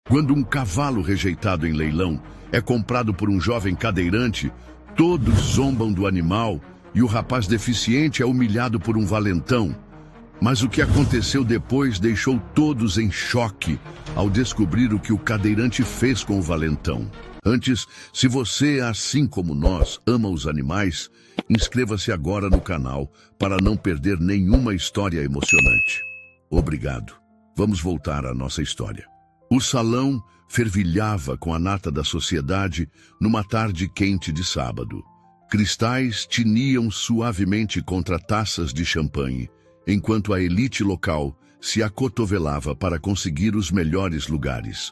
Quando um cavalo rejeitado em leilão é comprado por um jovem cadeirante, todos zombam do animal e o rapaz deficiente é humilhado por um valentão. Mas o que aconteceu depois deixou todos em choque ao descobrir o que o cadeirante fez com o valentão. Antes, se você, assim como nós, ama os animais, inscreva-se agora no canal para não perder nenhuma história emocionante. Obrigado. Vamos voltar à nossa história. O salão fervilhava com a nata da sociedade numa tarde quente de sábado. Cristais tiniam suavemente contra taças de champanhe, enquanto a elite local se acotovelava para conseguir os melhores lugares.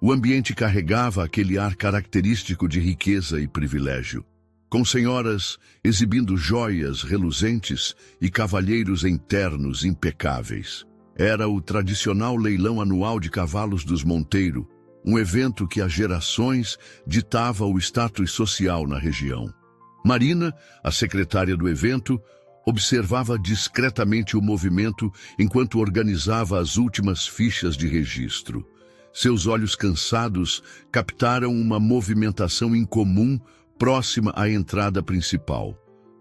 O ambiente carregava aquele ar característico de riqueza e privilégio, com senhoras exibindo joias reluzentes e cavalheiros em ternos impecáveis. Era o tradicional leilão anual de cavalos dos Monteiro, um evento que há gerações ditava o status social na região. Marina, a secretária do evento, observava discretamente o movimento enquanto organizava as últimas fichas de registro. Seus olhos cansados captaram uma movimentação incomum próxima à entrada principal.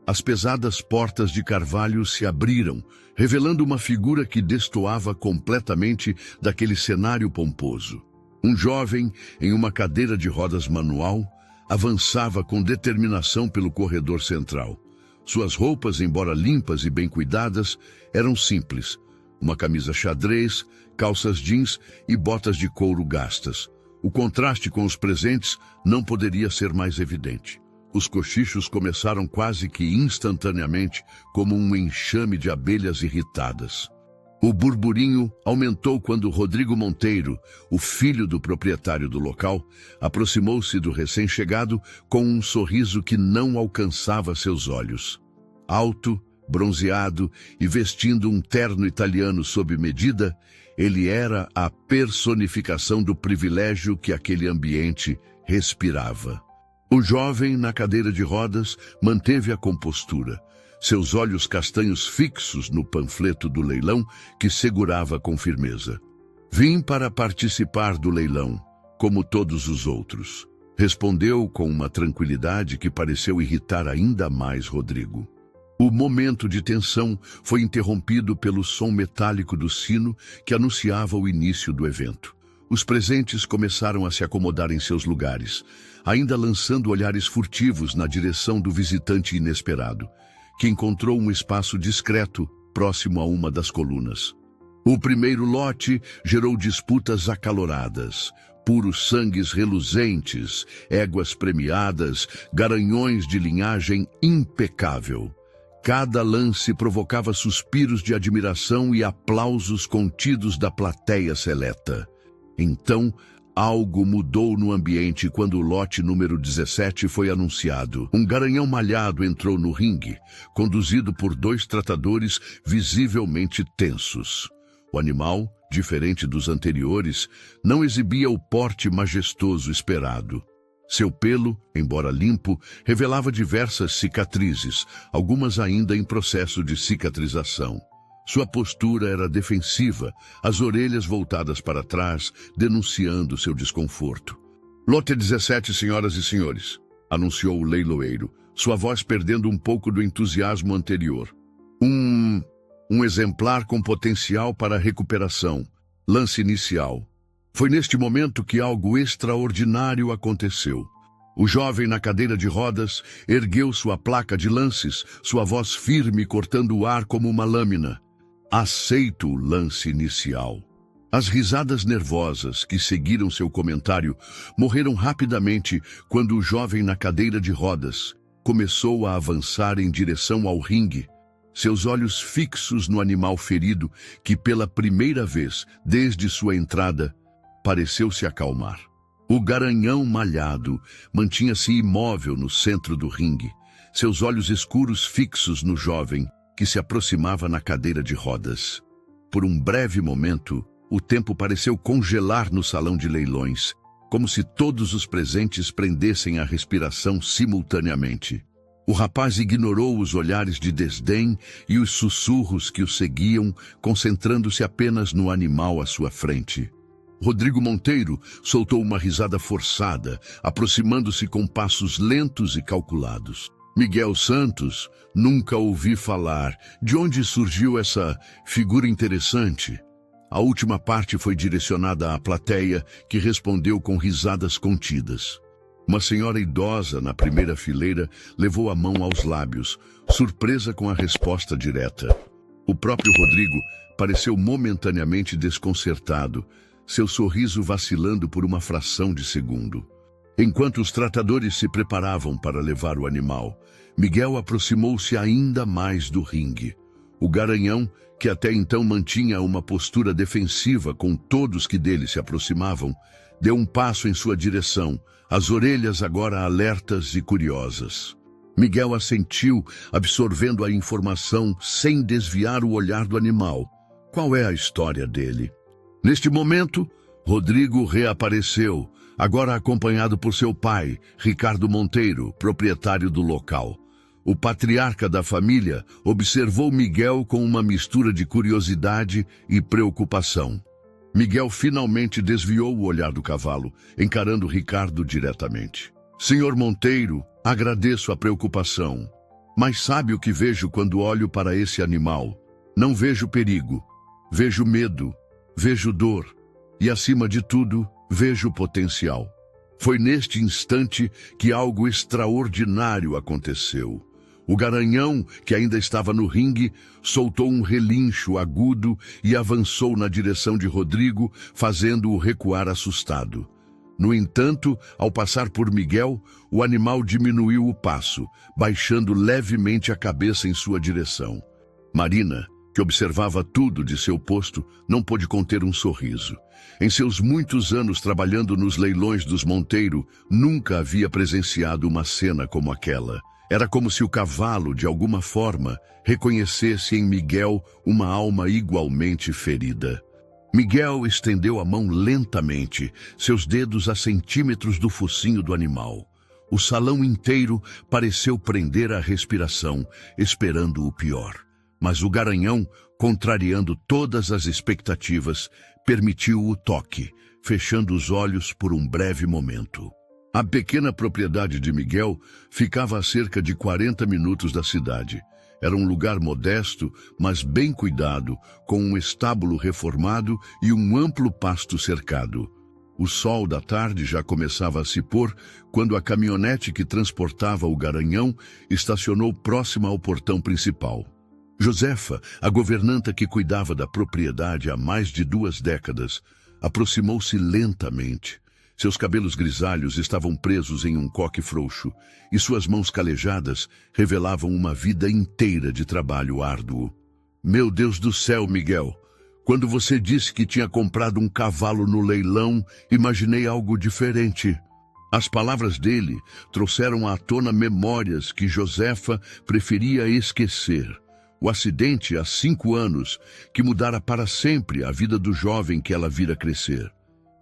As pesadas portas de carvalho se abriram, revelando uma figura que destoava completamente daquele cenário pomposo. Um jovem, em uma cadeira de rodas manual, avançava com determinação pelo corredor central. Suas roupas, embora limpas e bem cuidadas, eram simples. Uma camisa xadrez, calças jeans e botas de couro gastas. O contraste com os presentes não poderia ser mais evidente. Os cochichos começaram quase que instantaneamente, como um enxame de abelhas irritadas. O burburinho aumentou quando Rodrigo Monteiro, o filho do proprietário do local, aproximou-se do recém-chegado com um sorriso que não alcançava seus olhos. Alto, bronzeado e vestindo um terno italiano sob medida, ele era a personificação do privilégio que aquele ambiente respirava. O jovem, na cadeira de rodas, manteve a compostura, seus olhos castanhos fixos no panfleto do leilão que segurava com firmeza. Vim para participar do leilão, como todos os outros, respondeu com uma tranquilidade que pareceu irritar ainda mais Rodrigo. O momento de tensão foi interrompido pelo som metálico do sino que anunciava o início do evento. Os presentes começaram a se acomodar em seus lugares, ainda lançando olhares furtivos na direção do visitante inesperado, que encontrou um espaço discreto próximo a uma das colunas. O primeiro lote gerou disputas acaloradas, puros sangues reluzentes, éguas premiadas, garanhões de linhagem impecável. Cada lance provocava suspiros de admiração e aplausos contidos da plateia seleta. Então, algo mudou no ambiente quando o lote número 17 foi anunciado. Um garanhão malhado entrou no ringue, conduzido por 2 tratadores visivelmente tensos. O animal, diferente dos anteriores, não exibia o porte majestoso esperado. Seu pelo, embora limpo, revelava diversas cicatrizes, algumas ainda em processo de cicatrização. Sua postura era defensiva, as orelhas voltadas para trás, denunciando seu desconforto. Lote 17, senhoras e senhores, anunciou o leiloeiro, sua voz perdendo um pouco do entusiasmo anterior. Um exemplar com potencial para recuperação. Lance inicial. Foi neste momento que algo extraordinário aconteceu. O jovem na cadeira de rodas ergueu sua placa de lances, sua voz firme cortando o ar como uma lâmina. Aceito o lance inicial. As risadas nervosas que seguiram seu comentário morreram rapidamente quando o jovem na cadeira de rodas começou a avançar em direção ao ringue, seus olhos fixos no animal ferido que pela primeira vez desde sua entrada pareceu se acalmar. O garanhão malhado mantinha-se imóvel no centro do ringue, seus olhos escuros fixos no jovem que se aproximava na cadeira de rodas. Por um breve momento, o tempo pareceu congelar no salão de leilões, como se todos os presentes prendessem a respiração simultaneamente. O rapaz ignorou os olhares de desdém e os sussurros que o seguiam, concentrando-se apenas no animal à sua frente. Rodrigo Monteiro soltou uma risada forçada, aproximando-se com passos lentos e calculados. Miguel Santos, nunca ouvi falar. De onde surgiu essa figura interessante? A última parte foi direcionada à plateia, que respondeu com risadas contidas. Uma senhora idosa, na primeira fileira, levou a mão aos lábios, surpresa com a resposta direta. O próprio Rodrigo pareceu momentaneamente desconcertado, seu sorriso vacilando por uma fração de segundo. Enquanto os tratadores se preparavam para levar o animal, Miguel aproximou-se ainda mais do ringue. O garanhão, que até então mantinha uma postura defensiva com todos que dele se aproximavam, deu um passo em sua direção, as orelhas agora alertas e curiosas. Miguel assentiu, absorvendo a informação sem desviar o olhar do animal. Qual é a história dele? Neste momento, Rodrigo reapareceu, agora acompanhado por seu pai, Ricardo Monteiro, proprietário do local. O patriarca da família observou Miguel com uma mistura de curiosidade e preocupação. Miguel finalmente desviou o olhar do cavalo, encarando Ricardo diretamente. Senhor Monteiro, agradeço a preocupação, mas sabe o que vejo quando olho para esse animal? Não vejo perigo, vejo medo, vejo dor e, acima de tudo, vejo potencial. Foi neste instante que algo extraordinário aconteceu. O garanhão, que ainda estava no ringue, soltou um relincho agudo e avançou na direção de Rodrigo, fazendo-o recuar assustado. No entanto, ao passar por Miguel, o animal diminuiu o passo, baixando levemente a cabeça em sua direção. Marina, que observava tudo de seu posto, não pôde conter um sorriso. Em seus muitos anos trabalhando nos leilões dos Monteiro, nunca havia presenciado uma cena como aquela. Era como se o cavalo, de alguma forma, reconhecesse em Miguel uma alma igualmente ferida. Miguel estendeu a mão lentamente, seus dedos a centímetros do focinho do animal. O salão inteiro pareceu prender a respiração, esperando o pior. Mas o garanhão, contrariando todas as expectativas, permitiu o toque, fechando os olhos por um breve momento. A pequena propriedade de Miguel ficava a cerca de 40 minutos da cidade. Era um lugar modesto, mas bem cuidado, com um estábulo reformado e um amplo pasto cercado. O sol da tarde já começava a se pôr quando a caminhonete que transportava o garanhão estacionou próxima ao portão principal. Josefa, a governanta que cuidava da propriedade há mais de 2 décadas, aproximou-se lentamente. Seus cabelos grisalhos estavam presos em um coque frouxo, e suas mãos calejadas revelavam uma vida inteira de trabalho árduo. Meu Deus do céu, Miguel! Quando você disse que tinha comprado um cavalo no leilão, imaginei algo diferente. As palavras dele trouxeram à tona memórias que Josefa preferia esquecer. O acidente há 5 anos, que mudara para sempre a vida do jovem que ela vira crescer.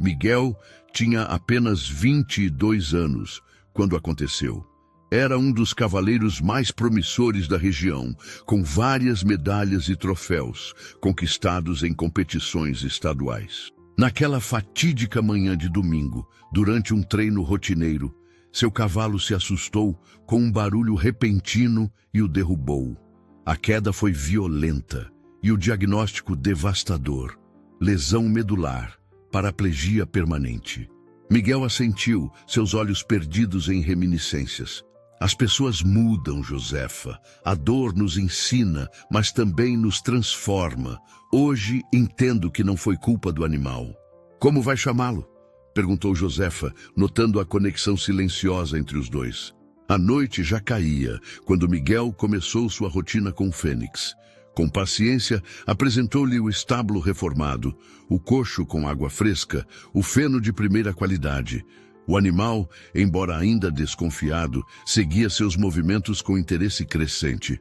Miguel tinha apenas 22 anos quando aconteceu. Era um dos cavaleiros mais promissores da região, com várias medalhas e troféus conquistados em competições estaduais. Naquela fatídica manhã de domingo, durante um treino rotineiro, seu cavalo se assustou com um barulho repentino e o derrubou. A queda foi violenta e o diagnóstico devastador: lesão medular, paraplegia permanente. Miguel assentiu, seus olhos perdidos em reminiscências. As pessoas mudam, Josefa. A dor nos ensina, mas também nos transforma. Hoje entendo que não foi culpa do animal. Como vai chamá-lo? Perguntou Josefa, notando a conexão silenciosa entre os dois. A noite já caía, quando Miguel começou sua rotina com Fênix. Com paciência, apresentou-lhe o estábulo reformado, o coxo com água fresca, o feno de primeira qualidade. O animal, embora ainda desconfiado, seguia seus movimentos com interesse crescente.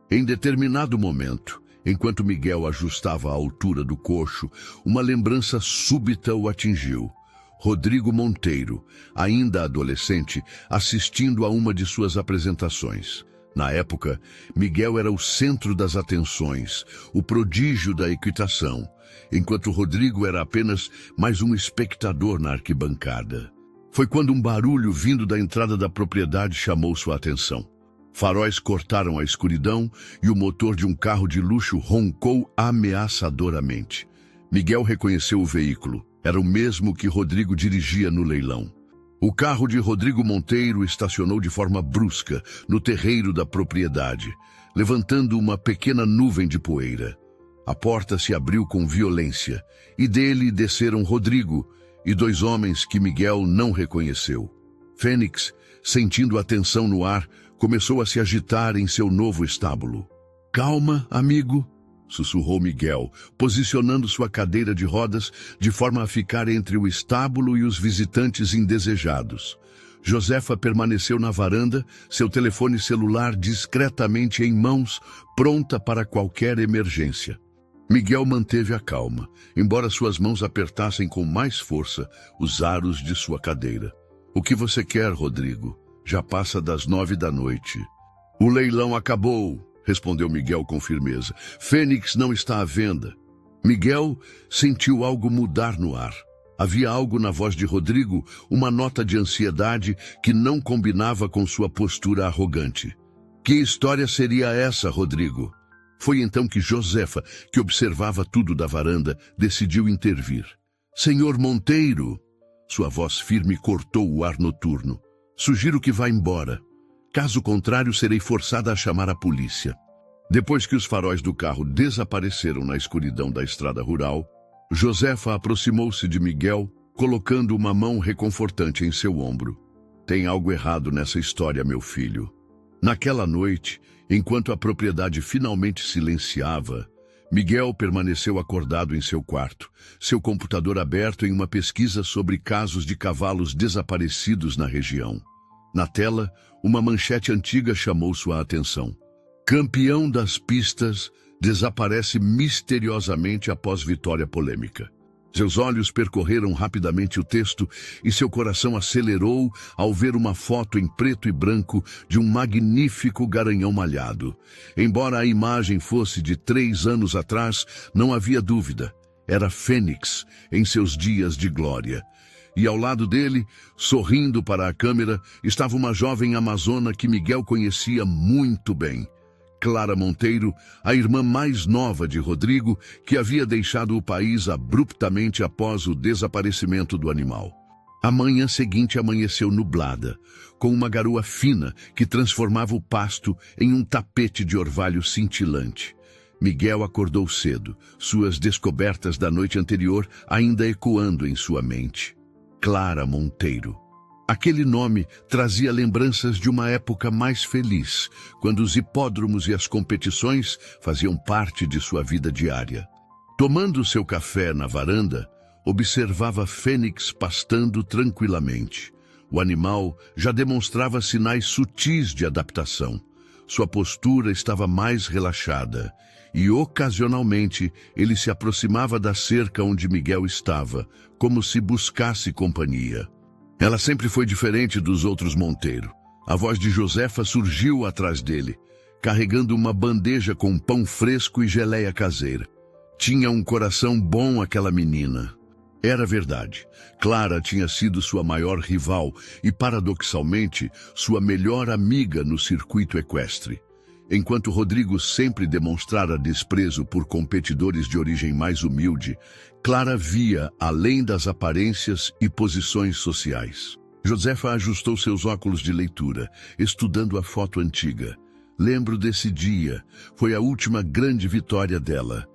Em determinado momento, enquanto Miguel ajustava a altura do coxo, uma lembrança súbita o atingiu. Rodrigo Monteiro, ainda adolescente, assistindo a uma de suas apresentações. Na época, Miguel era o centro das atenções, o prodígio da equitação, enquanto Rodrigo era apenas mais um espectador na arquibancada. Foi quando um barulho vindo da entrada da propriedade chamou sua atenção. Faróis cortaram a escuridão e o motor de um carro de luxo roncou ameaçadoramente. Miguel reconheceu o veículo. Era o mesmo que Rodrigo dirigia no leilão. O carro de Rodrigo Monteiro estacionou de forma brusca no terreiro da propriedade, levantando uma pequena nuvem de poeira. A porta se abriu com violência e dele desceram Rodrigo e dois homens que Miguel não reconheceu. Fênix, sentindo a tensão no ar, começou a se agitar em seu novo estábulo. "Calma, amigo", sussurrou Miguel, posicionando sua cadeira de rodas de forma a ficar entre o estábulo e os visitantes indesejados. Josefa permaneceu na varanda, seu telefone celular discretamente em mãos, pronta para qualquer emergência. Miguel manteve a calma, embora suas mãos apertassem com mais força os aros de sua cadeira. "O que você quer, Rodrigo? Já passa das 9 da noite." "O leilão acabou", respondeu Miguel com firmeza. "Fênix não está à venda." Miguel sentiu algo mudar no ar. Havia algo na voz de Rodrigo, uma nota de ansiedade que não combinava com sua postura arrogante. "Que história seria essa, Rodrigo?" Foi então que Josefa, que observava tudo da varanda, decidiu intervir. "Senhor Monteiro!" Sua voz firme cortou o ar noturno. "Sugiro que vá embora. Caso contrário, serei forçada a chamar a polícia." Depois que os faróis do carro desapareceram na escuridão da estrada rural, Josefa aproximou-se de Miguel, colocando uma mão reconfortante em seu ombro. "Tem algo errado nessa história, meu filho." Naquela noite, enquanto a propriedade finalmente silenciava, Miguel permaneceu acordado em seu quarto, seu computador aberto em uma pesquisa sobre casos de cavalos desaparecidos na região. Na tela, uma manchete antiga chamou sua atenção. "Campeão das pistas desaparece misteriosamente após vitória polêmica." Seus olhos percorreram rapidamente o texto e seu coração acelerou ao ver uma foto em preto e branco de um magnífico garanhão malhado. Embora a imagem fosse de 3 anos atrás, não havia dúvida. Era Fênix em seus dias de glória. E ao lado dele, sorrindo para a câmera, estava uma jovem amazona que Miguel conhecia muito bem. Clara Monteiro, a irmã mais nova de Rodrigo, que havia deixado o país abruptamente após o desaparecimento do animal. A manhã seguinte amanheceu nublada, com uma garoa fina que transformava o pasto em um tapete de orvalho cintilante. Miguel acordou cedo, suas descobertas da noite anterior ainda ecoando em sua mente. Clara Monteiro. Aquele nome trazia lembranças de uma época mais feliz, quando os hipódromos e as competições faziam parte de sua vida diária. Tomando seu café na varanda, observava Fênix pastando tranquilamente. O animal já demonstrava sinais sutis de adaptação. Sua postura estava mais relaxada e, ocasionalmente, ele se aproximava da cerca onde Miguel estava, como se buscasse companhia. Ela sempre foi diferente dos outros Monteiro. A voz de Josefa surgiu atrás dele, carregando uma bandeja com pão fresco e geleia caseira. Tinha um coração bom aquela menina. Era verdade. Clara tinha sido sua maior rival e, paradoxalmente, sua melhor amiga no circuito equestre. Enquanto Rodrigo sempre demonstrara desprezo por competidores de origem mais humilde, Clara via além das aparências e posições sociais. Josefa ajustou seus óculos de leitura, estudando a foto antiga. "Lembro desse dia. Foi a última grande vitória dela.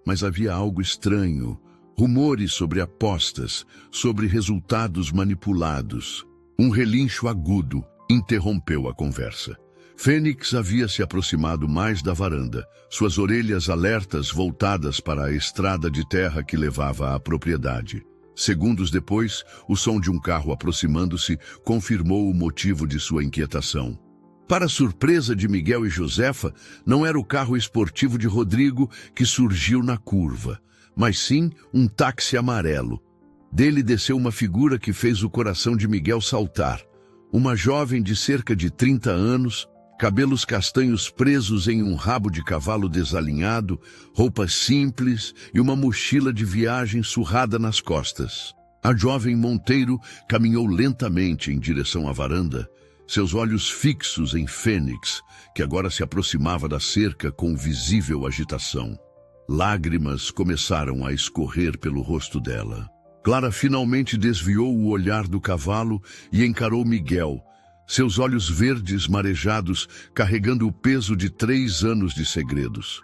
Mas havia algo estranho. Rumores sobre apostas, sobre resultados manipulados." Um relincho agudo interrompeu a conversa. Fênix havia se aproximado mais da varanda, suas orelhas alertas voltadas para a estrada de terra que levava à propriedade. Segundos depois, o som de um carro aproximando-se confirmou o motivo de sua inquietação. Para surpresa de Miguel e Josefa, não era o carro esportivo de Rodrigo que surgiu na curva, mas sim um táxi amarelo. Dele desceu uma figura que fez o coração de Miguel saltar. Uma jovem de cerca de 30 anos, cabelos castanhos presos em um rabo de cavalo desalinhado, roupas simples e uma mochila de viagem surrada nas costas. A jovem Monteiro caminhou lentamente em direção à varanda, seus olhos fixos em Fênix, que agora se aproximava da cerca com visível agitação. Lágrimas começaram a escorrer pelo rosto dela. Clara finalmente desviou o olhar do cavalo e encarou Miguel, seus olhos verdes marejados carregando o peso de 3 anos de segredos.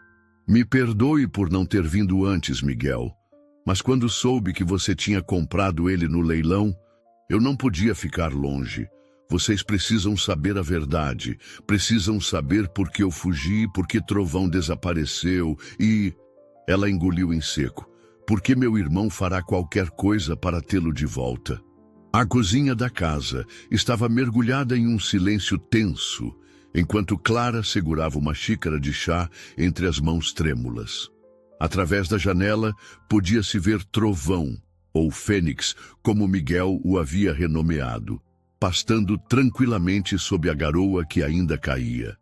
Me perdoe por não ter vindo antes, Miguel, mas quando soube que você tinha comprado ele no leilão, eu não podia ficar longe. Vocês precisam saber a verdade, precisam saber por que eu fugi, por que Trovão desapareceu e... Ela engoliu em seco. Porque meu irmão fará qualquer coisa para tê-lo de volta. A cozinha da casa estava mergulhada em um silêncio tenso, enquanto Clara segurava uma xícara de chá entre as mãos trêmulas. Através da janela, podia-se ver Trovão, ou Fênix, como Miguel o havia renomeado, pastando tranquilamente sob a garoa que ainda caía.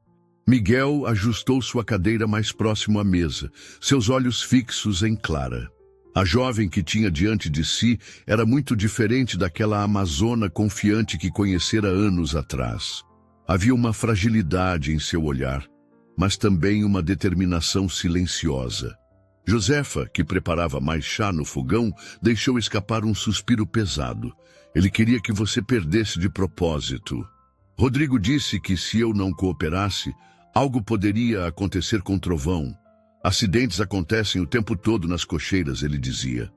Miguel ajustou sua cadeira mais próximo à mesa, seus olhos fixos em Clara. A jovem que tinha diante de si era muito diferente daquela amazona confiante que conhecera anos atrás. Havia uma fragilidade em seu olhar, mas também uma determinação silenciosa. Josefa, que preparava mais chá no fogão, deixou escapar um suspiro pesado. Ele queria que você perdesse de propósito. Rodrigo disse que se eu não cooperasse, algo poderia acontecer com Trovão. Acidentes acontecem o tempo todo nas cocheiras, ele dizia.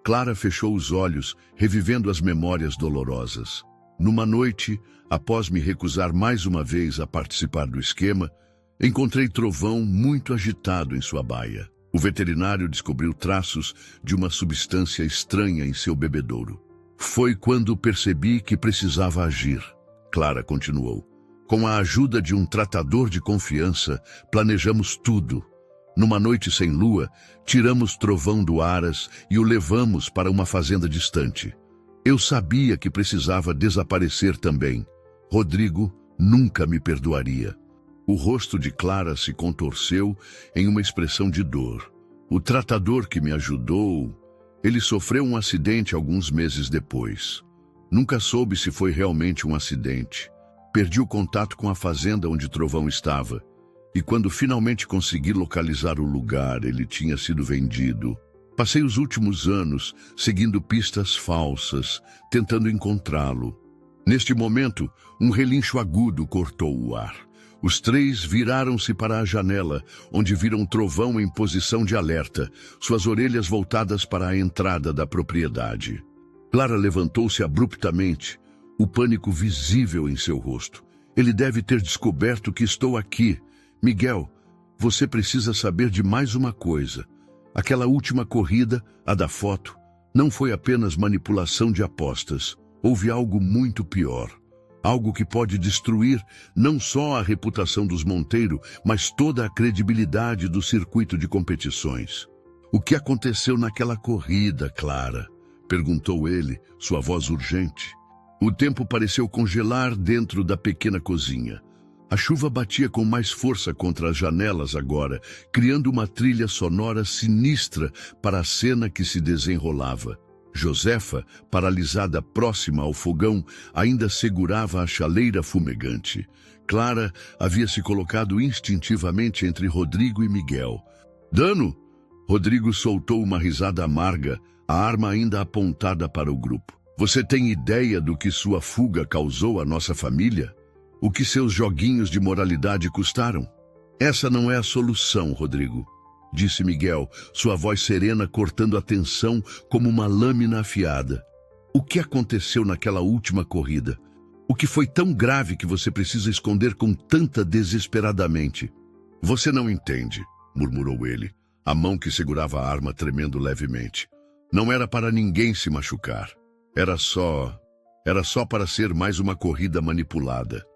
Clara fechou os olhos, revivendo as memórias dolorosas. Numa noite, após me recusar mais uma vez a participar do esquema, encontrei Trovão muito agitado em sua baia. O veterinário descobriu traços de uma substância estranha em seu bebedouro. Foi quando percebi que precisava agir. Clara continuou. Com a ajuda de um tratador de confiança, planejamos tudo. Numa noite sem lua, tiramos Trovão do Aras e o levamos para uma fazenda distante. Eu sabia que precisava desaparecer também. Rodrigo nunca me perdoaria. O rosto de Clara se contorceu em uma expressão de dor. O tratador que me ajudou, ele sofreu um acidente alguns meses depois. Nunca soube se foi realmente um acidente. Perdi o contato com a fazenda onde Trovão estava. E quando finalmente consegui localizar o lugar, ele tinha sido vendido. Passei os últimos anos seguindo pistas falsas, tentando encontrá-lo. Neste momento, um relincho agudo cortou o ar. Os 3 viraram-se para a janela, onde viram Trovão em posição de alerta, suas orelhas voltadas para a entrada da propriedade. Clara levantou-se abruptamente, o pânico visível em seu rosto. Ele deve ter descoberto que estou aqui. Miguel, você precisa saber de mais uma coisa. Aquela última corrida, a da foto, não foi apenas manipulação de apostas. Houve algo muito pior. Algo que pode destruir não só a reputação dos Monteiro, mas toda a credibilidade do circuito de competições. O que aconteceu naquela corrida, Clara? Perguntou ele, sua voz urgente. O tempo pareceu congelar dentro da pequena cozinha. A chuva batia com mais força contra as janelas agora, criando uma trilha sonora sinistra para a cena que se desenrolava. Josefa, paralisada próxima ao fogão, ainda segurava a chaleira fumegante. Clara havia se colocado instintivamente entre Rodrigo e Miguel. Dano! Rodrigo soltou uma risada amarga, a arma ainda apontada para o grupo. Você tem ideia do que sua fuga causou à nossa família? O que seus joguinhos de moralidade custaram? Essa não é a solução, Rodrigo, disse Miguel, sua voz serena cortando a tensão como uma lâmina afiada. O que aconteceu naquela última corrida? O que foi tão grave que você precisa esconder com tanta desesperadamente? Você não entende, murmurou ele, a mão que segurava a arma tremendo levemente. Não era para ninguém se machucar. Era só para ser mais uma corrida manipulada.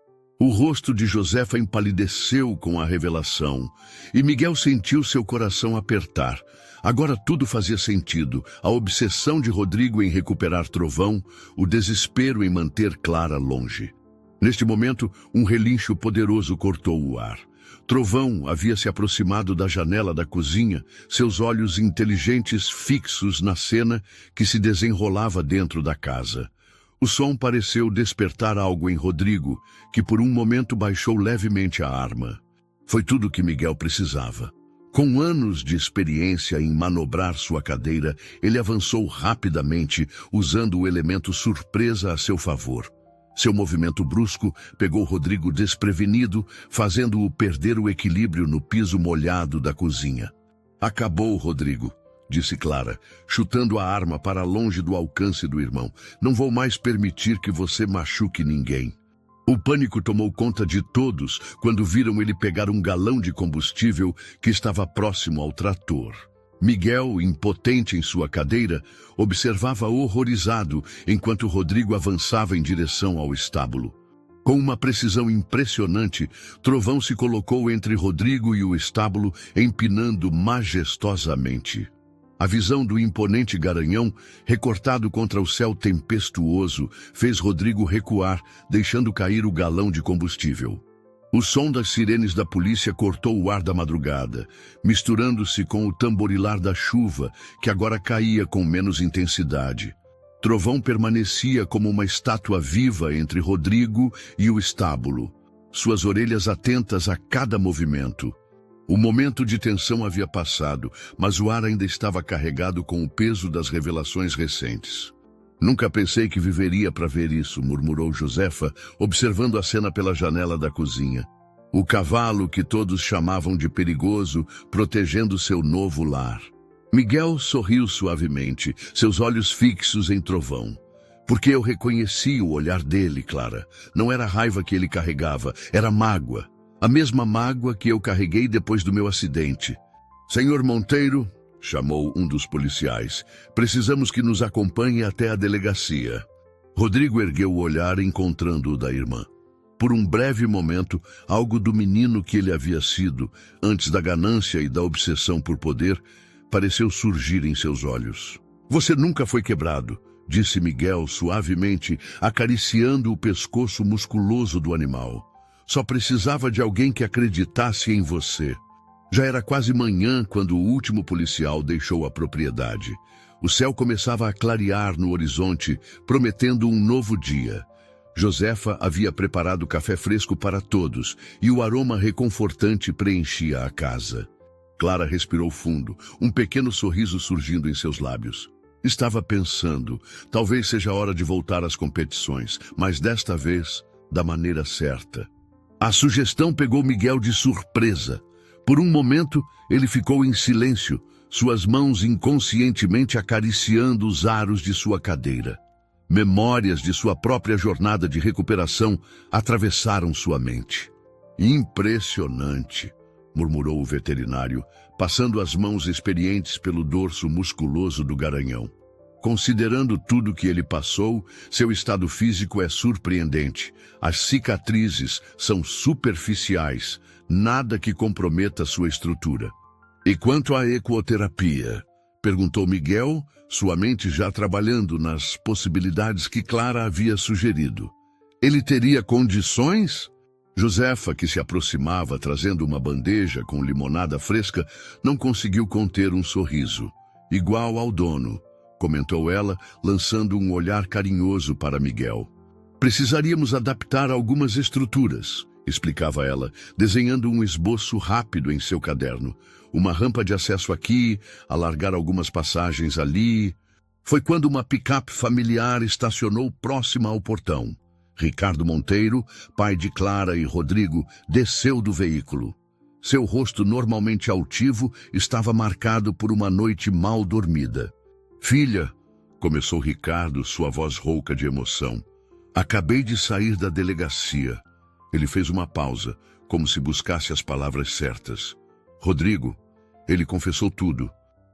O rosto de Josefa empalideceu com a revelação, e Miguel sentiu seu coração apertar. Agora tudo fazia sentido, a obsessão de Rodrigo em recuperar Trovão, o desespero em manter Clara longe. Neste momento, um relincho poderoso cortou o ar. Trovão havia se aproximado da janela da cozinha, seus olhos inteligentes fixos na cena que se desenrolava dentro da casa. O som pareceu despertar algo em Rodrigo, que por um momento baixou levemente a arma. Foi tudo o que Miguel precisava. Com anos de experiência em manobrar sua cadeira, ele avançou rapidamente, usando o elemento surpresa a seu favor. Seu movimento brusco pegou Rodrigo desprevenido, fazendo-o perder o equilíbrio no piso molhado da cozinha. "Acabou, Rodrigo", disse Clara, chutando a arma para longe do alcance do irmão. "Não vou mais permitir que você machuque ninguém." O pânico tomou conta de todos quando viram ele pegar um galão de combustível que estava próximo ao trator. Miguel, impotente em sua cadeira, observava horrorizado enquanto Rodrigo avançava em direção ao estábulo. Com uma precisão impressionante, Trovão se colocou entre Rodrigo e o estábulo, empinando majestosamente. A visão do imponente garanhão, recortado contra o céu tempestuoso, fez Rodrigo recuar, deixando cair o galão de combustível. O som das sirenes da polícia cortou o ar da madrugada, misturando-se com o tamborilar da chuva, que agora caía com menos intensidade. Trovão permanecia como uma estátua viva entre Rodrigo e o estábulo, suas orelhas atentas a cada movimento. O momento de tensão havia passado, mas o ar ainda estava carregado com o peso das revelações recentes. "Nunca pensei que viveria para ver isso", murmurou Josefa, observando a cena pela janela da cozinha. O cavalo que todos chamavam de perigoso, protegendo seu novo lar. Miguel sorriu suavemente, seus olhos fixos em Trovão. "Porque eu reconheci o olhar dele, Clara. Não era raiva que ele carregava, era mágoa. A mesma mágoa que eu carreguei depois do meu acidente." "Senhor Monteiro", chamou um dos policiais, "precisamos que nos acompanhe até a delegacia." Rodrigo ergueu o olhar, encontrando-o da irmã. Por um breve momento, algo do menino que ele havia sido, antes da ganância e da obsessão por poder, pareceu surgir em seus olhos. "Você nunca foi quebrado", disse Miguel suavemente, acariciando o pescoço musculoso do animal. "Só precisava de alguém que acreditasse em você." Já era quase manhã quando o último policial deixou a propriedade. O céu começava a clarear no horizonte, prometendo um novo dia. Josefa havia preparado café fresco para todos e o aroma reconfortante preenchia a casa. Clara respirou fundo, um pequeno sorriso surgindo em seus lábios. Estava pensando, talvez seja a hora de voltar às competições, mas desta vez, da maneira certa. A sugestão pegou Miguel de surpresa. Por um momento, ele ficou em silêncio, suas mãos inconscientemente acariciando os aros de sua cadeira. Memórias de sua própria jornada de recuperação atravessaram sua mente. "Impressionante", murmurou o veterinário, passando as mãos experientes pelo dorso musculoso do garanhão. "Considerando tudo que ele passou, seu estado físico é surpreendente. As cicatrizes são superficiais, nada que comprometa sua estrutura." "E quanto à ecoterapia?", perguntou Miguel, sua mente já trabalhando nas possibilidades que Clara havia sugerido. "Ele teria condições?" Josefa, que se aproximava trazendo uma bandeja com limonada fresca, não conseguiu conter um sorriso. "Igual ao dono", comentou ela, lançando um olhar carinhoso para Miguel. "Precisaríamos adaptar algumas estruturas", explicava ela, desenhando um esboço rápido em seu caderno. "Uma rampa de acesso aqui, alargar algumas passagens ali." Foi quando uma picape familiar estacionou próxima ao portão. Ricardo Monteiro, pai de Clara e Rodrigo, desceu do veículo. Seu rosto normalmente altivo estava marcado por uma noite mal dormida. "Filha", começou Ricardo, sua voz rouca de emoção, "acabei de sair da delegacia." Ele fez uma pausa, como se buscasse as palavras certas. "Rodrigo", ele confessou tudo.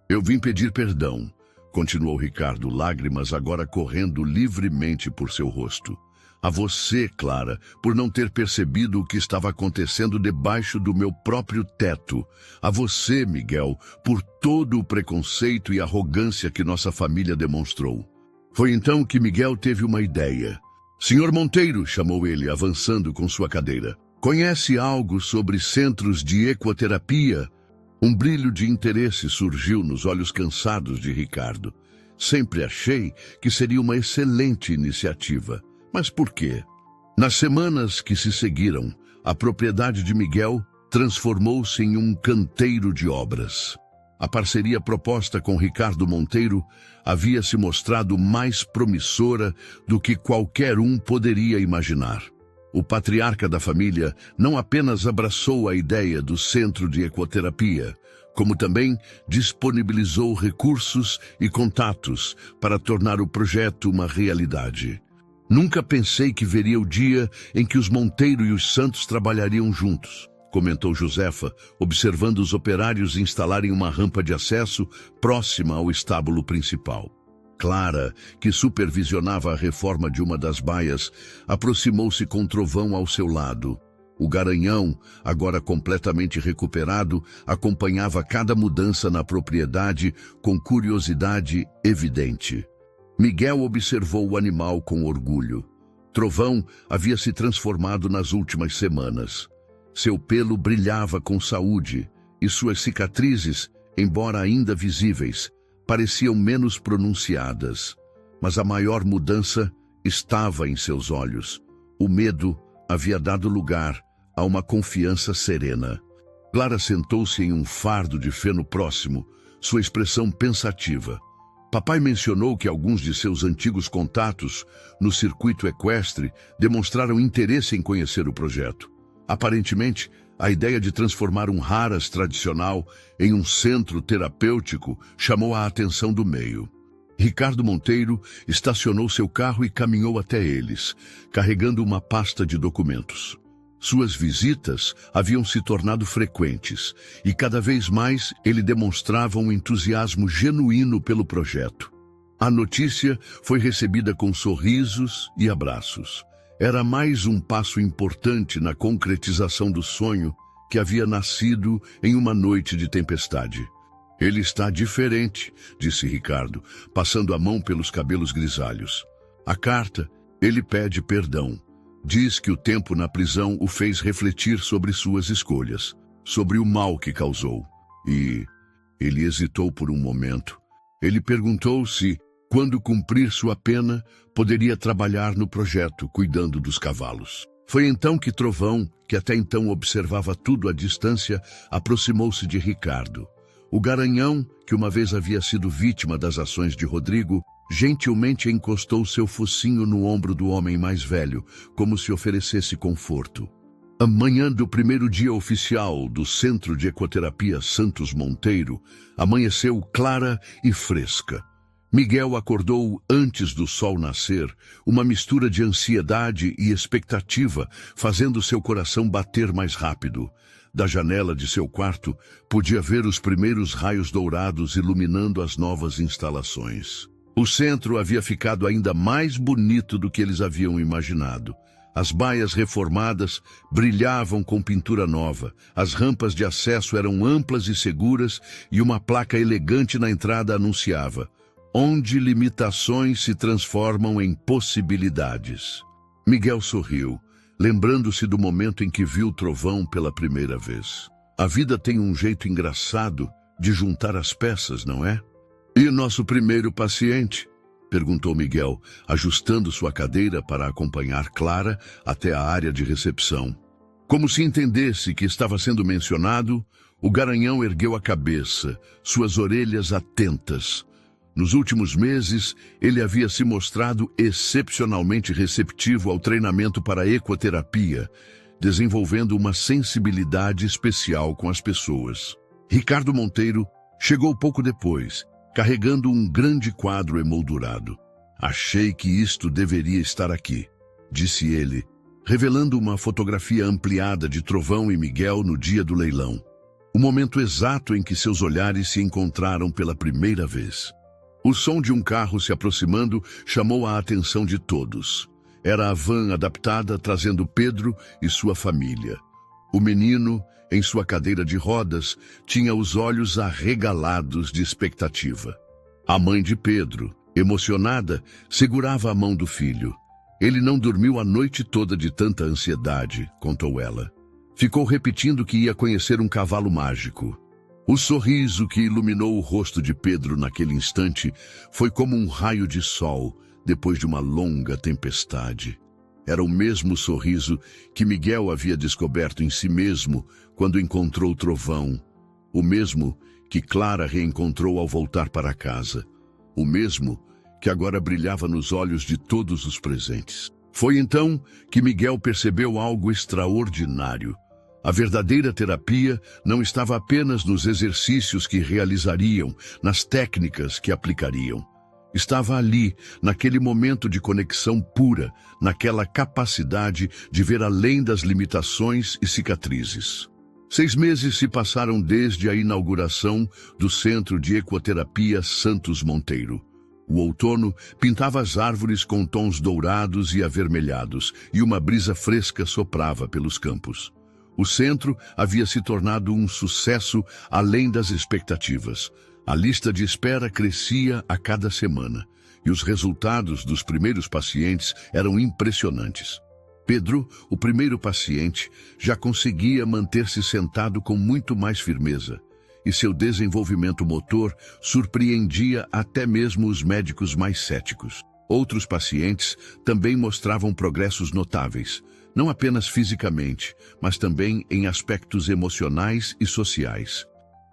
"Eu vim pedir perdão", continuou Ricardo, lágrimas agora correndo livremente por seu rosto. "A você, Clara, por não ter percebido o que estava acontecendo debaixo do meu próprio teto. A você, Miguel, por todo o preconceito e arrogância que nossa família demonstrou." Foi então que Miguel teve uma ideia. Senhor Monteiro, chamou ele, avançando com sua cadeira. Conhece algo sobre centros de ecoterapia? Um brilho de interesse surgiu nos olhos cansados de Ricardo. Sempre achei que seria uma excelente iniciativa. Mas por quê? Nas semanas que se seguiram, a propriedade de Miguel transformou-se em um canteiro de obras. A parceria proposta com Ricardo Monteiro havia se mostrado mais promissora do que qualquer um poderia imaginar. O patriarca da família não apenas abraçou a ideia do centro de ecoterapia, como também disponibilizou recursos e contatos para tornar o projeto uma realidade. Nunca pensei que veria o dia em que os Monteiro e os Santos trabalhariam juntos, comentou Josefa, observando os operários instalarem uma rampa de acesso próxima ao estábulo principal. Clara, que supervisionava a reforma de uma das baias, aproximou-se com Trovão ao seu lado. O Garanhão, agora completamente recuperado, acompanhava cada mudança na propriedade com curiosidade evidente. Miguel observou o animal com orgulho. Trovão havia se transformado nas últimas semanas. Seu pelo brilhava com saúde e suas cicatrizes, embora ainda visíveis, pareciam menos pronunciadas. Mas a maior mudança estava em seus olhos. O medo havia dado lugar a uma confiança serena. Clara sentou-se em um fardo de feno próximo, sua expressão pensativa. Papai mencionou que alguns de seus antigos contatos no circuito equestre demonstraram interesse em conhecer o projeto. Aparentemente, a ideia de transformar um haras tradicional em um centro terapêutico chamou a atenção do meio. Ricardo Monteiro estacionou seu carro e caminhou até eles, carregando uma pasta de documentos. Suas visitas haviam se tornado frequentes e cada vez mais ele demonstrava um entusiasmo genuíno pelo projeto. A notícia foi recebida com sorrisos e abraços. Era mais um passo importante na concretização do sonho que havia nascido em uma noite de tempestade. Ele está diferente, disse Ricardo, passando a mão pelos cabelos grisalhos. A carta, ele pede perdão. Diz que o tempo na prisão o fez refletir sobre suas escolhas, sobre o mal que causou. E ele hesitou por um momento. Ele perguntou se, quando cumprir sua pena, poderia trabalhar no projeto, cuidando dos cavalos. Foi então que Trovão, que até então observava tudo à distância, aproximou-se de Ricardo. O Garanhão, que uma vez havia sido vítima das ações de Rodrigo, gentilmente encostou seu focinho no ombro do homem mais velho, como se oferecesse conforto. A manhã do primeiro dia oficial do Centro de Ecoterapia Santos Monteiro amanheceu clara e fresca. Miguel acordou antes do sol nascer, uma mistura de ansiedade e expectativa, fazendo seu coração bater mais rápido. Da janela de seu quarto, podia ver os primeiros raios dourados iluminando as novas instalações. O centro havia ficado ainda mais bonito do que eles haviam imaginado. As baias reformadas brilhavam com pintura nova, as rampas de acesso eram amplas e seguras e uma placa elegante na entrada anunciava: onde limitações se transformam em possibilidades. Miguel sorriu, lembrando-se do momento em que viu Trovão pela primeira vez. A vida tem um jeito engraçado de juntar as peças, não é? E nosso primeiro paciente? Perguntou Miguel, ajustando sua cadeira para acompanhar Clara até a área de recepção. Como se entendesse que estava sendo mencionado, o Garanhão ergueu a cabeça, suas orelhas atentas. Nos últimos meses, ele havia se mostrado excepcionalmente receptivo ao treinamento para ecoterapia, desenvolvendo uma sensibilidade especial com as pessoas. Ricardo Monteiro chegou pouco depois, carregando um grande quadro emoldurado. Achei que isto deveria estar aqui, disse ele, revelando uma fotografia ampliada de Trovão e Miguel no dia do leilão. O momento exato em que seus olhares se encontraram pela primeira vez. O som de um carro se aproximando chamou a atenção de todos. Era a van adaptada trazendo Pedro e sua família. O menino, em sua cadeira de rodas, tinha os olhos arregalados de expectativa. A mãe de Pedro, emocionada, segurava a mão do filho. Ele não dormiu a noite toda de tanta ansiedade, contou ela. Ficou repetindo que ia conhecer um cavalo mágico. O sorriso que iluminou o rosto de Pedro naquele instante foi como um raio de sol depois de uma longa tempestade. Era o mesmo sorriso que Miguel havia descoberto em si mesmo quando encontrou Trovão. O mesmo que Clara reencontrou ao voltar para casa. O mesmo que agora brilhava nos olhos de todos os presentes. Foi então que Miguel percebeu algo extraordinário. A verdadeira terapia não estava apenas nos exercícios que realizariam, nas técnicas que aplicariam. Estava ali, naquele momento de conexão pura, naquela capacidade de ver além das limitações e cicatrizes. 6 meses se passaram desde a inauguração do Centro de Ecoterapia Santos Monteiro. O outono pintava as árvores com tons dourados e avermelhados, e uma brisa fresca soprava pelos campos. O centro havia se tornado um sucesso além das expectativas. A lista de espera crescia a cada semana, e os resultados dos primeiros pacientes eram impressionantes. Pedro, o primeiro paciente, já conseguia manter-se sentado com muito mais firmeza, e seu desenvolvimento motor surpreendia até mesmo os médicos mais céticos. Outros pacientes também mostravam progressos notáveis, não apenas fisicamente, mas também em aspectos emocionais e sociais.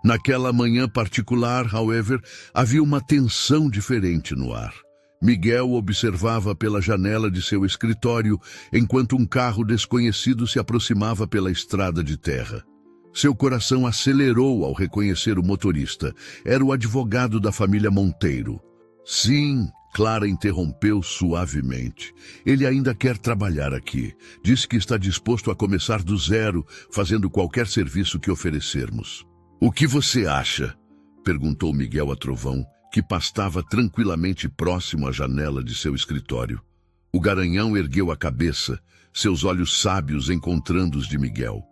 Naquela manhã particular, however, havia uma tensão diferente no ar. Miguel observava pela janela de seu escritório enquanto um carro desconhecido se aproximava pela estrada de terra. Seu coração acelerou ao reconhecer o motorista. Era o advogado da família Monteiro. Sim, Clara interrompeu suavemente. Ele ainda quer trabalhar aqui. Diz que está disposto a começar do zero, fazendo qualquer serviço que oferecermos. O que você acha? Perguntou Miguel a Trovão, que pastava tranquilamente próximo à janela de seu escritório. O garanhão ergueu a cabeça, seus olhos sábios encontrando os de Miguel.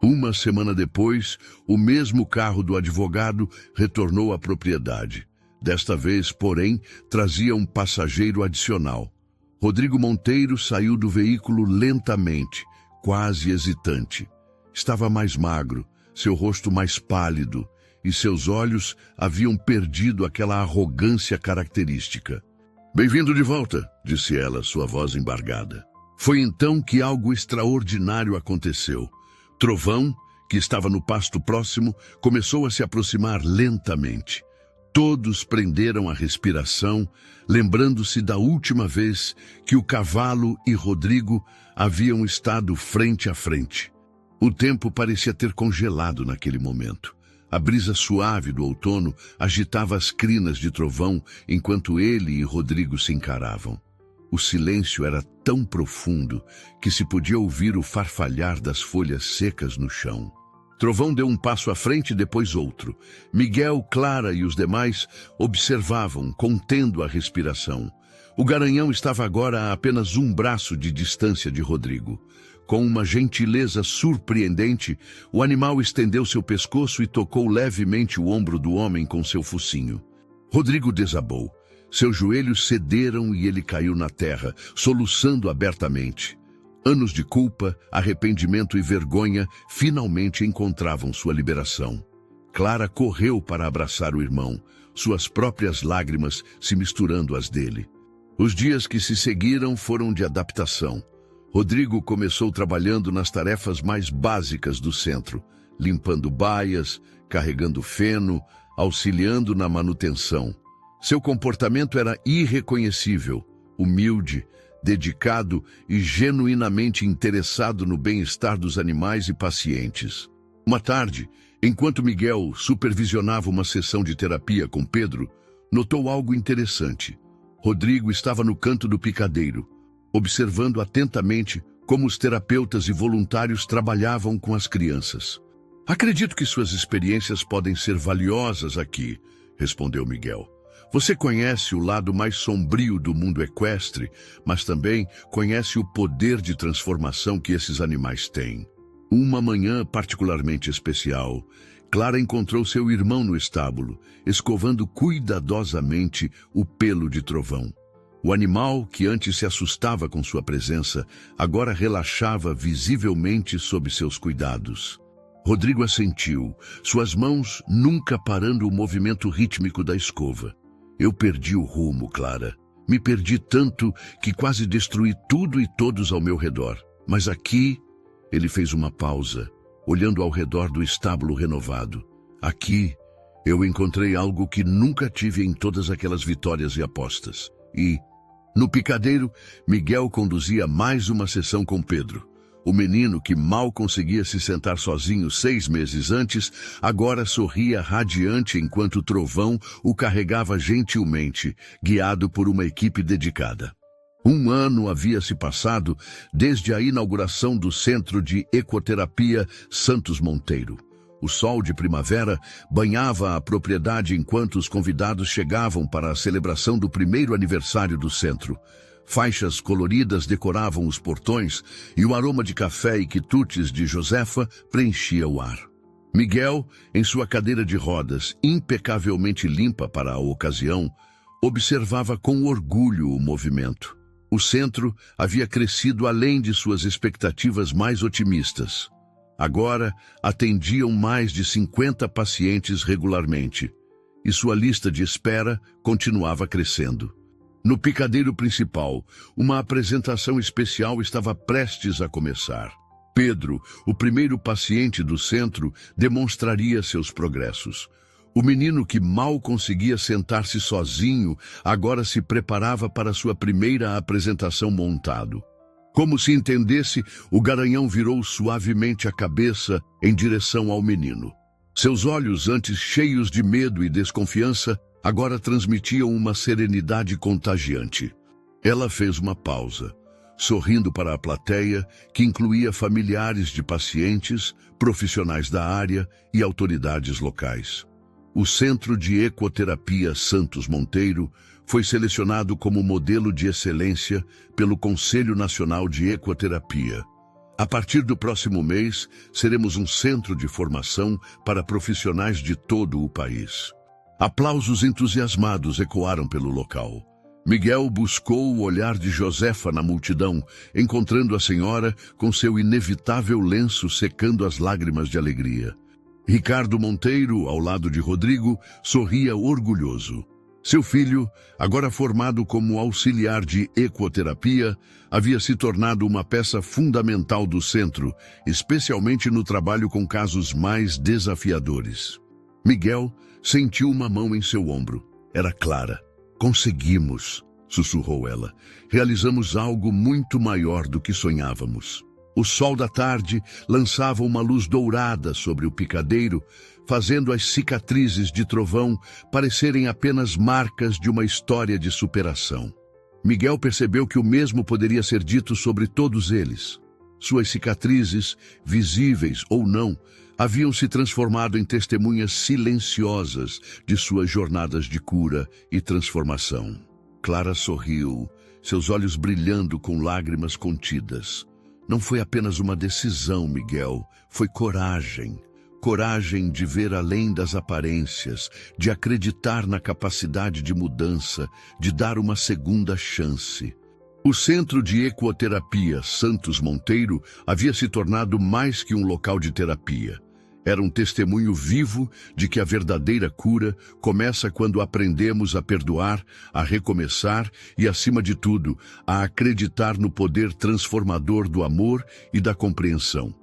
Uma semana depois, o mesmo carro do advogado retornou à propriedade. Desta vez, porém, trazia um passageiro adicional. Rodrigo Monteiro saiu do veículo lentamente, quase hesitante. Estava mais magro, seu rosto mais pálido, e seus olhos haviam perdido aquela arrogância característica. "Bem-vindo de volta", disse ela, sua voz embargada. Foi então que algo extraordinário aconteceu. Trovão, que estava no pasto próximo, começou a se aproximar lentamente. Todos prenderam a respiração, lembrando-se da última vez que o cavalo e Rodrigo haviam estado frente a frente. O tempo parecia ter congelado naquele momento. A brisa suave do outono agitava as crinas de Trovão enquanto ele e Rodrigo se encaravam. O silêncio era tão profundo que se podia ouvir o farfalhar das folhas secas no chão. Trovão deu um passo à frente e depois outro. Miguel, Clara e os demais observavam, contendo a respiração. O garanhão estava agora a apenas um braço de distância de Rodrigo. Com uma gentileza surpreendente, o animal estendeu seu pescoço e tocou levemente o ombro do homem com seu focinho. Rodrigo desabou. Seus joelhos cederam e ele caiu na terra, soluçando abertamente. Anos de culpa, arrependimento e vergonha finalmente encontravam sua liberação. Clara correu para abraçar o irmão, suas próprias lágrimas se misturando às dele. Os dias que se seguiram foram de adaptação. Rodrigo começou trabalhando nas tarefas mais básicas do centro, limpando baias, carregando feno, auxiliando na manutenção. Seu comportamento era irreconhecível, humilde, dedicado e genuinamente interessado no bem-estar dos animais e pacientes. Uma tarde, enquanto Miguel supervisionava uma sessão de terapia com Pedro, notou algo interessante. Rodrigo estava no canto do picadeiro, observando atentamente como os terapeutas e voluntários trabalhavam com as crianças. "Acredito que suas experiências podem ser valiosas aqui", respondeu Miguel. "Você conhece o lado mais sombrio do mundo equestre, mas também conhece o poder de transformação que esses animais têm." Uma manhã particularmente especial, Clara encontrou seu irmão no estábulo, escovando cuidadosamente o pelo de Trovão. O animal, que antes se assustava com sua presença, agora relaxava visivelmente sob seus cuidados. Rodrigo assentiu, suas mãos nunca parando o movimento rítmico da escova. Eu perdi o rumo, Clara. Me perdi tanto que quase destruí tudo e todos ao meu redor. Mas aqui, ele fez uma pausa, olhando ao redor do estábulo renovado. Aqui, eu encontrei algo que nunca tive em todas aquelas vitórias e apostas. E, no picadeiro, Miguel conduzia mais uma sessão com Pedro. O menino, que mal conseguia se sentar sozinho 6 meses antes, agora sorria radiante enquanto o trovão o carregava gentilmente, guiado por uma equipe dedicada. 1 ano havia se passado desde a inauguração do Centro de Ecoterapia Santos Monteiro. O sol de primavera banhava a propriedade enquanto os convidados chegavam para a celebração do primeiro aniversário do centro. Faixas coloridas decoravam os portões e o aroma de café e quitutes de Josefa preenchia o ar. Miguel, em sua cadeira de rodas, impecavelmente limpa para a ocasião, observava com orgulho o movimento. O centro havia crescido além de suas expectativas mais otimistas. Agora, atendiam mais de 50 pacientes regularmente, e sua lista de espera continuava crescendo. No picadeiro principal, uma apresentação especial estava prestes a começar. Pedro, o primeiro paciente do centro, demonstraria seus progressos. O menino, que mal conseguia sentar-se sozinho, agora se preparava para sua primeira apresentação montado. Como se entendesse, o garanhão virou suavemente a cabeça em direção ao menino. Seus olhos, antes cheios de medo e desconfiança, agora transmitiam uma serenidade contagiante. Ela fez uma pausa, sorrindo para a plateia, que incluía familiares de pacientes, profissionais da área e autoridades locais. O Centro de Ecoterapia Santos Monteiro foi selecionado como modelo de excelência pelo Conselho Nacional de Ecoterapia. A partir do próximo mês, seremos um centro de formação para profissionais de todo o país. Aplausos entusiasmados ecoaram pelo local. Miguel buscou o olhar de Josefa na multidão, encontrando a senhora com seu inevitável lenço secando as lágrimas de alegria. Ricardo Monteiro, ao lado de Rodrigo, sorria orgulhoso. Seu filho, agora formado como auxiliar de ecoterapia, havia se tornado uma peça fundamental do centro, especialmente no trabalho com casos mais desafiadores. Miguel sentiu uma mão em seu ombro. Era Clara. Conseguimos, sussurrou ela. Realizamos algo muito maior do que sonhávamos. O sol da tarde lançava uma luz dourada sobre o picadeiro, fazendo as cicatrizes de trovão parecerem apenas marcas de uma história de superação. Miguel percebeu que o mesmo poderia ser dito sobre todos eles. Suas cicatrizes, visíveis ou não, haviam se transformado em testemunhas silenciosas de suas jornadas de cura e transformação. Clara sorriu, seus olhos brilhando com lágrimas contidas. Não foi apenas uma decisão, Miguel, foi coragem. Coragem de ver além das aparências, de acreditar na capacidade de mudança, de dar uma segunda chance. O Centro de Ecoterapia Santos Monteiro havia se tornado mais que um local de terapia. Era um testemunho vivo de que a verdadeira cura começa quando aprendemos a perdoar, a recomeçar e, acima de tudo, a acreditar no poder transformador do amor e da compreensão.